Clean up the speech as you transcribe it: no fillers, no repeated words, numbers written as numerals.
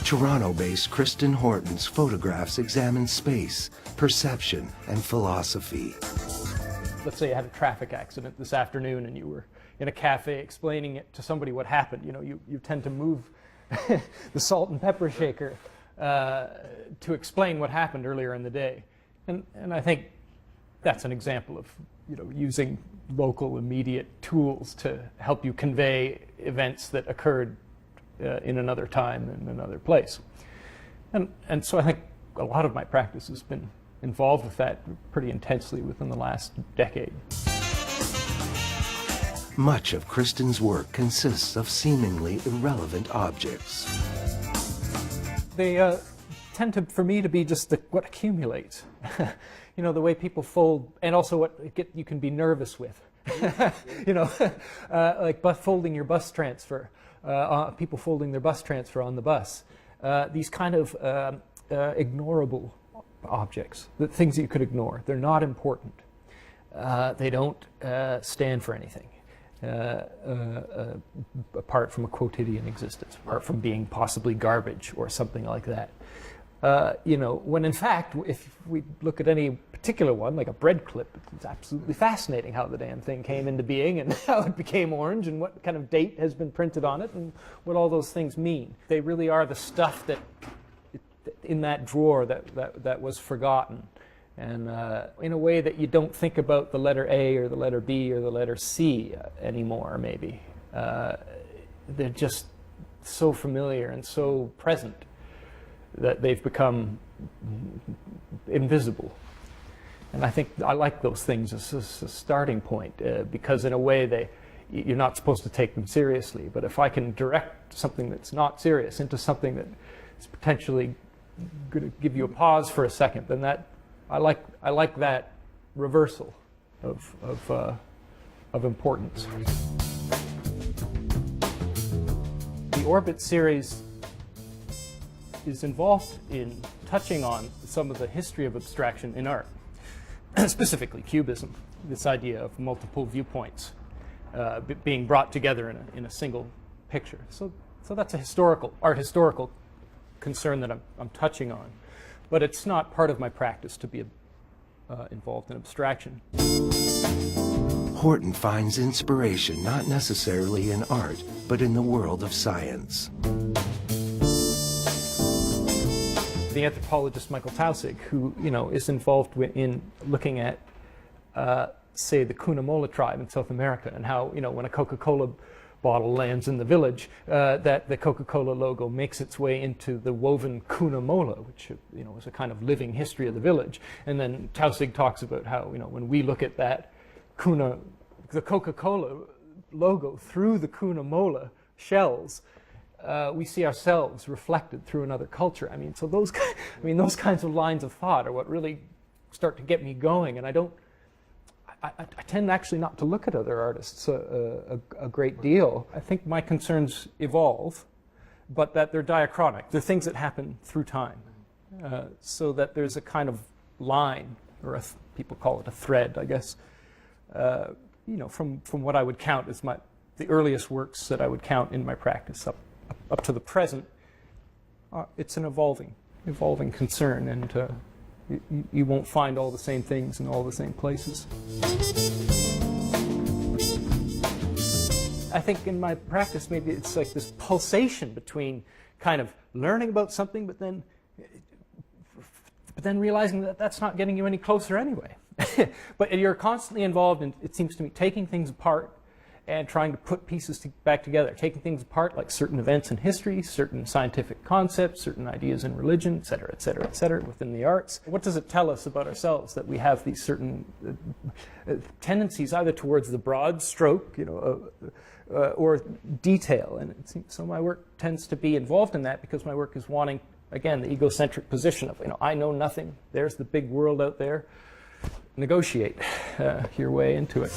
Toronto-based Kristan Horton's photographs examine space, perception, and philosophy. Let's say you had a traffic accident this afternoon and you were in a cafe explaining it to somebody what happened. You know, you tend to move the salt and pepper shaker to explain what happened earlier in the day. And I think that's an example of, you know, using local immediate tools to help you convey events that occurred in another time and another place. And so I think a lot of my practice has been involved with that pretty intensely within the last decade. Much of Kristan's work consists of seemingly irrelevant objects. They tend to, for me, to be just what accumulates. You know, the way people fold, and also what you can be nervous with. You know, like folding your bus transfer, people folding their bus transfer on the bus. These kind of ignorable objects, the things that you could ignore. They're not important. They don't stand for anything apart from a quotidian existence, apart from being possibly garbage or something like that. You know, when in fact, if we look at any particular one, like a bread clip, it's absolutely fascinating how the damn thing came into being and how it became orange and what kind of date has been printed on it and what all those things mean. They really are the stuff that in that drawer that was forgotten. And in a way that you don't think about the letter A or the letter B or the letter C anymore, maybe. They're just so familiar and so present that they've become invisible. And I think I like those things as a starting point because in a way you're not supposed to take them seriously. But if I can direct something that's not serious into something that is potentially going to give you a pause for a second, then I like that reversal of importance. The Orbit series is involved in touching on some of the history of abstraction in art, specifically Cubism, this idea of multiple viewpoints being brought together in a single picture. So that's a art historical concern that I'm touching on. But it's not part of my practice to be involved in abstraction. Horton finds inspiration not necessarily in art, but in the world of science. The anthropologist Michael Taussig, who is involved in looking at, say, the Cunnamola tribe in South America, and how when a Coca-Cola bottle lands in the village, that the Coca-Cola logo makes its way into the woven Cunnamola, which is a kind of living history of the village. And then Taussig talks about how when we look at that the Coca-Cola logo through the Cunnamola shells, we see ourselves reflected through another culture. I mean, so those kinds of lines of thought are what really start to get me going. And I tend actually not to look at other artists a great deal. I think my concerns evolve, but that they're diachronic. They're things that happen through time, so that there's a kind of line, or people call it a thread, I guess. From what I would count as the earliest works that I would count in my practice up to the present. It's an evolving concern, and you won't find all the same things in all the same places. I think in my practice, maybe it's like this pulsation between kind of learning about something, but then realizing that that's not getting you any closer anyway. But you're constantly involved in, it seems to me, taking things apart and trying to put pieces back together, taking things apart like certain events in history, certain scientific concepts, certain ideas in religion, et cetera, et cetera, et cetera, within the arts. What does it tell us about ourselves that we have these certain tendencies either towards the broad stroke, or detail? And it seems, so my work tends to be involved in that because my work is wanting, again, the egocentric position of, I know nothing, there's the big world out there. Negotiate your way into it.